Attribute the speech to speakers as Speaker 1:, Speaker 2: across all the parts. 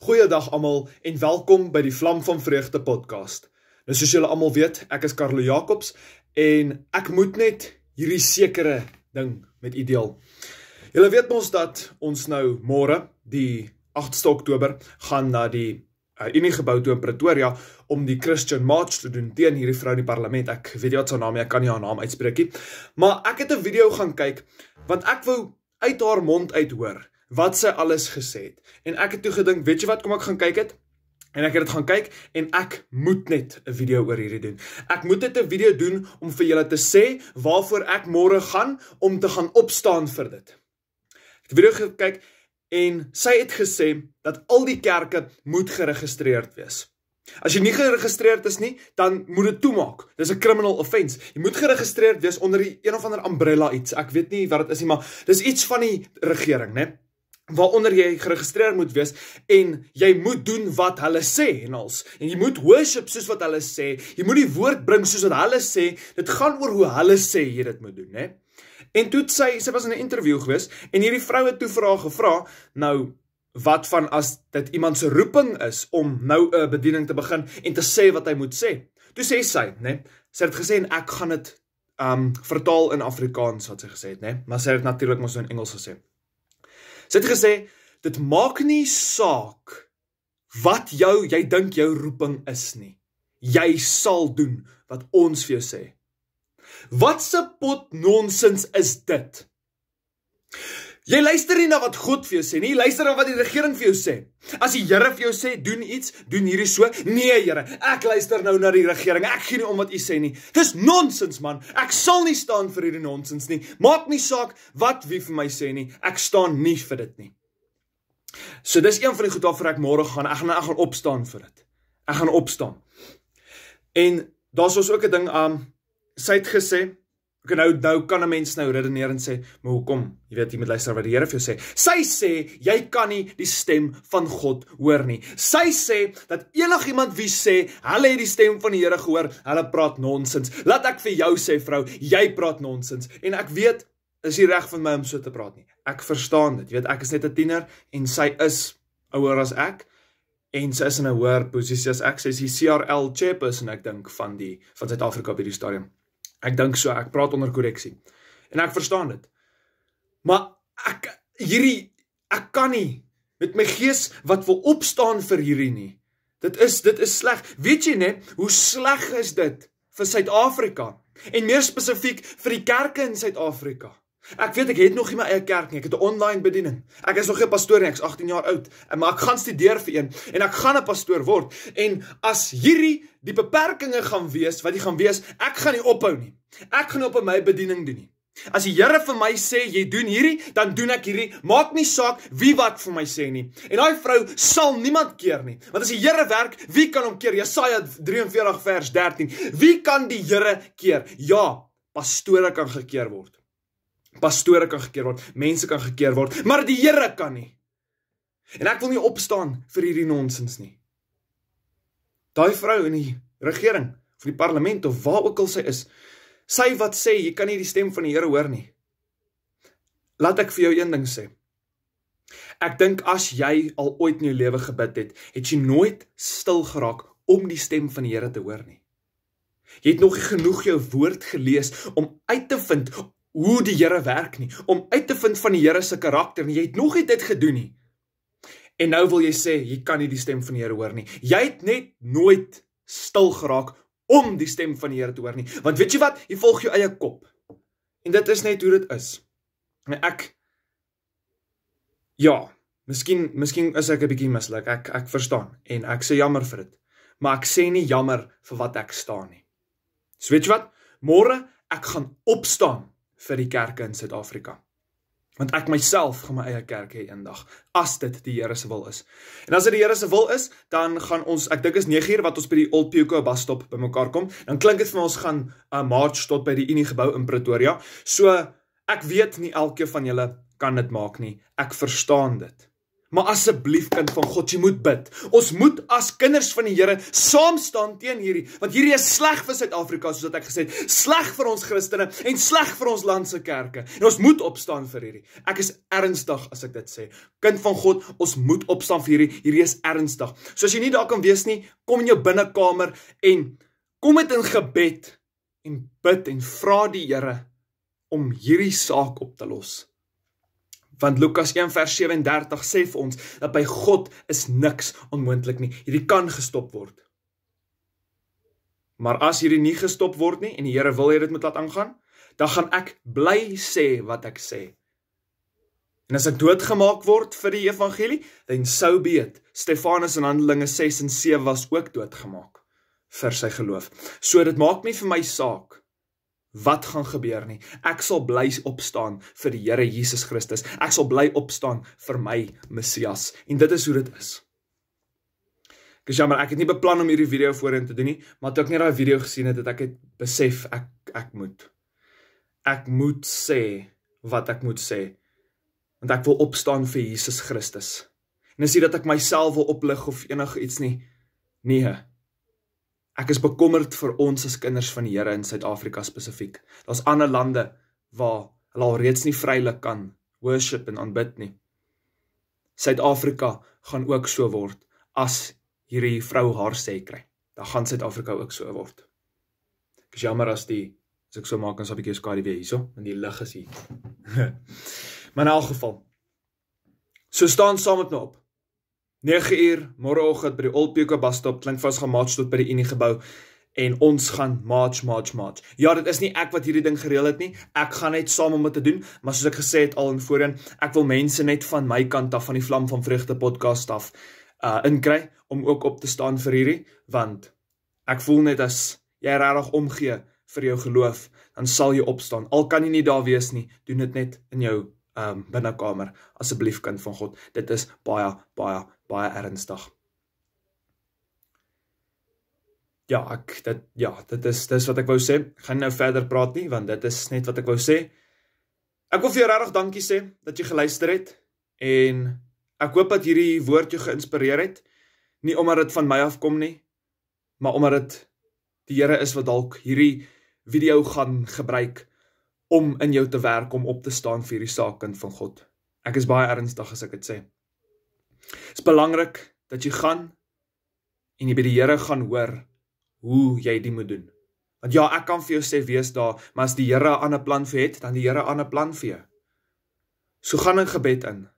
Speaker 1: Goeiedag almal en welkom by die Vlam van Vreugde podcast. Nou soos julle almal weet, ek is Carlo Jacobs en ek moet net hierdie sekere ding met u deel. Julle weet ons dat ons nou môre, die 8ste Oktober, gaan na die Uniegebou toe in Pretoria om die Christian March te doen teen hierdie vrou in die parlement. Ek weet nie wat sy naam is, ek kan nie haar naam uitspreek nie. Maar ek het 'n video gaan kyk, want ek wou uit haar mond uit hoor wat sy alles gesê het. En ek het toe gedink, weet jy wat, kom ek gaan kyk het? En ek het dit gaan kyk, en ek moet net 'n video oor hierdie doen. Ek moet net 'n video doen om vir julle te sê waarvoor ek môre gaan om te gaan opstaan vir dit. Ek het die video gekyk, en sy het gesê dat al die kerke moet geregistreerd wees. As jy nie geregistreerd is nie, dan moet dit toemaak. Dis 'n criminal offense. Jy moet geregistreerd wees onder die een of ander umbrella iets. Ek weet nie wat dit is nie, maar dis iets van die regering, né? Waaronder jy geregistreerd moet wees, en jy moet doen wat hulle sê en als. En jy moet worship soos wat hulle sê, jy moet die woord bring soos wat hulle sê, dit gaan oor hoe hulle sê jy dit moet doen, né? En toe sy was in 'n interview gewees, en hierdie vrou het toe vir haar gevra, nou, wat van as dit iemand se roeping is, om nou 'n bediening te begin, en te sê wat hy moet sê. Toe sê sy, né, sy het gesê, en ek gaan dit vertaal in Afrikaans, wat sy gesê het, né, maar sy het natuurlik mos in Engels gesê. Sy het gesê, dit maak nie saak wat jy dink jou roeping is nie. Jy sal doen wat ons vir jou sê. Wat se pot nonsens is dit? Jy luister nie na wat God vir jou sê nie, jy luister na wat die regering vir jou sê. As die Here vir jou sê, doen iets, doen hierdie so, nee Here, ek luister nou na die regering, ek gee nie om wat u sê nie. Dis nonsens man, ek sal nie staan vir hierdie nonsens nie, maak nie saak wat wie vir my sê nie, ek staan nie vir dit nie. So dis een van die goed waarvoor ek môre gaan, ek gaan opstaan vir dit. Ek gaan opstaan. En daar's ook 'n ding, sy het gesê, nou kan 'n mens nou redeneer en sê, maar hoekom? Jy weet, jy moet luister wat die Here vir jou sê. Sy sê, jy kan nie die stem van God hoor nie. Sy sê, dat enigiemand wie sê, hulle het die stem van die Here gehoor, hulle praat nonsens. Laat ek vir jou sê, vrou, jy praat nonsens. En ek weet, is nie reg van my om so te praat nie. Ek verstaan dit. Jy weet, ek is net 'n tiener, en sy is ouer as ek, en sy is in 'n hoër posisie as ek. Sy is die CRL chairperson, ek dink, van Suid-Afrika op hierdie stadium. Ek dink so, ek praat onder korreksie. En ek verstaan dit. Maar ek kan nie, met my gees wat wil opstaan vir hierdie nie. Dit is sleg. Weet jy net, hoe sleg is dit vir Suid-Afrika? En meer spesifiek vir die kerke in Suid-Afrika. Ek weet, ek het nog nie my eie kerk nie, ek het 'n online bediening. Ek is nog geen pastoor nie, ek is 18 jaar oud, maar ek gaan studeer vir een, en ek gaan 'n pastoor word. En as hierdie die beperkings gaan wees, wat die gaan wees, ek gaan nie ophou nie. Ek gaan nie op my bediening doen nie. As die Here vir my sê, jy doen hierdie, dan doen ek hierdie, maak nie saak wie wat vir my sê nie. En daai vrou sal niemand keer nie, want as die Here werk, wie kan hom keer? Jesaja 43 vers 13, wie kan die Here keer? Ja, pastore kan gekeer word. Pastore kan gekeer word, mense kan gekeer word, maar die Here kan nie. En ek wil nie opstaan vir hierdie nonsens nie. Daai vrou in die regering, of die parlement, of waar ook al sy is, sy wat sê, jy kan nie die stem van die Here hoor nie. Laat ek vir jou een ding sê. Ek dink as jy al ooit in jou lewe gebid het jy nooit stil geraak om die stem van die Here te hoor nie. Jy het nog nie genoeg jou woord gelees om uit te vind hoe die Here werk nie, om uit te vind van die Here se karakter nie, jy het nog nie dit gedoen nie. En nou wil jy sê, jy kan nie die stem van die Here hoor nie. Jy het net nooit stil geraak om die stem van die Here te hoor nie. Want weet jy wat, jy volg jou eie kop. En dit is net hoe dit is. En miskien is ek 'n bietjie mislik, ek verstaan, en ek sê jammer vir dit. Maar ek sê nie jammer vir wat ek staan nie. So weet jy wat, môre, ek gaan opstaan vir die kerke in Suid-Afrika. Want ek myself gaan my eie kerk hê eendag, as dit die Here se wil is. En as dit die Here se wil is, dan gaan ons, ek dink is 9uur wat ons by die Old Puco busstop by mekaar kom, dan klink dit vir ons gaan march tot by die Uniegebou in Pretoria. So, ek weet nie elke van julle kan dit maak nie, ek verstaan dit. Maar asseblief, kind van God, jy moet bid. Ons moet as kinders van die Here saam staan teen hierdie, want hierdie is sleg vir Suid-Afrika, soos wat ek gesê het, sleg vir ons Christene en sleg vir ons landse kerke. En ons moet opstaan vir hierdie. Ek is ernstig as ek dit sê. Kind van God, ons moet opstaan vir hierdie is ernstig. So as jy nie daar kan wees nie, kom in jou binnekamer en kom met in gebed en bid en vra die Here om hierdie saak op te los. Want Lukas 1 vers 37 sê vir ons, dat by God is niks onmoontlik nie. Hierdie kan gestop word. Maar as hierdie nie gestop word nie, en die Here wil hê dit moet laat aangaan, dan gaan ek bly sê wat ek sê. En as ek doodgemaak word vir die evangelie, then so be it. Stefanus in Handelinge 6 en 7 was ook doodgemaak vir sy geloof. So dit maak nie vir my saak wat gaan gebeur nie. Ek sal bly opstaan vir die Here Jesus Christus. Ek sal bly opstaan vir my Messias. En dit is hoe dit is. Ek is jammer, ek het nie beplan om hierdie video voorheen te doen nie, maar toe ek net daai video gesien het, het ek het besef, ek moet sê wat ek moet sê, want ek wil opstaan vir Jesus Christus. En dis nie dat ek myself wil oplig of enige iets nie. Nee. Ek is bekommerd vir ons as kinders van die Here in Suid-Afrika spesifiek. Daar's ander lande waar hulle al reeds nie vrylik kan worship en aanbid nie. Suid-Afrika gaan ook so word as hierdie vrou haar sê kry. Dan gaan Suid-Afrika ook so word. Ek is jammer as ek so maak, dan sal 'n bietjie skadu weer hierso, want die lig is hier. Maar in elk geval, so staan saam met my op. 9 uur, morgenoggend by die Old Puka busstop, klink vas gaan march tot by die Unie gebou, en ons gaan march. Ja, dit is nie ek wat hierdie ding gereël het nie, ek gaan net saam om dit te doen, maar soos ek gesê het al in voorheen, ek wil mense net van my kant af, van die Vlam van Vreugde podcast af, inkry, om ook op te staan vir hierdie, want ek voel net as jy regtig omgee vir jou geloof, dan sal jy opstaan, al kan jy nie daar wees nie, doen dit net in jou binnekamer, asseblief kind van God, dit is baie ernstig. Ja, dit is wat ek wou sê, ek gaan nou verder praat nie, want dit is net wat ek wou sê. Ek wil vir jou regtig dankie sê, dat jy geluister het, en ek hoop dat hierdie woord jou geïnspireer het, nie omdat dit van my afkom nie, maar omdat dit die Here is wat dalk hierdie video gaan gebruik, om in jou te werk, om op te staan vir hierdie saak, kind van God. Ek is baie ernstig as ek dit sê. Het is belangrik dat jy gaan, en jy by die Here gaan hoor, hoe jy die moet doen. Want ja, ek kan vir jou sê, wees daar, maar as die Here 'n ander plan vir het, dan die Here 'n ander plan vir jou. So gaan in gebed in.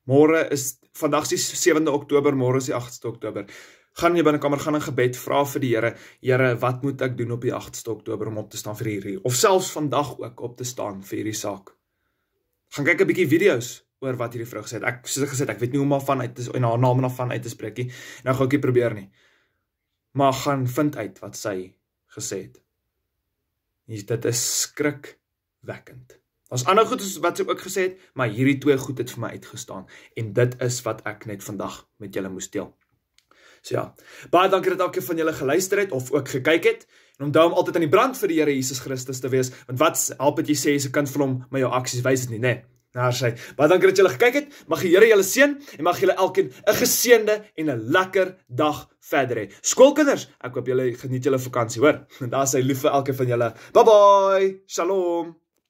Speaker 1: Vandag is die 7de Oktober, môre is die 8ste Oktober. Gaan in jou binnekamer, gaan in gebed, vra vir die Here, Here, wat moet ek doen op die 8ste Oktober om op te staan vir hierdie, of selfs vandag ook op te staan vir hierdie saak. Gaan kyk 'n bietjie video's oor wat hierdie vrou gesê het. Soos ek gesê het, ek weet nie hoe maar van uit en haar naam van uit te spreek nie. Nou gaan ek nie probeer nie. Maar gaan vind uit wat sy gesê het. Dit is skrikwekkend. Daar's ander goed wat sy ook gesê het, maar hierdie 2 goed het vir my uitgestaan. En dit is wat ek net vandag met julle moes deel. So ja, baie dankie dat elkeen van julle geluister het, of ook gekyk het, en onthou om altyd aan die brand vir die Here Jesus Christus te wees, want wat help het jy sê, jy's 'n kind van hom, maar jou aksies wys dit nie, nee. Daar sê, baie dankie dat julle gekyk het, mag die Here julle seën, en mag julle elkeen 'n geseënde en 'n lekker dag verder hê. Skoolkinders, ek hoop julle geniet julle vakansie, hoor, en daar sê lief vir elkeen van julle, bye bye, shalom.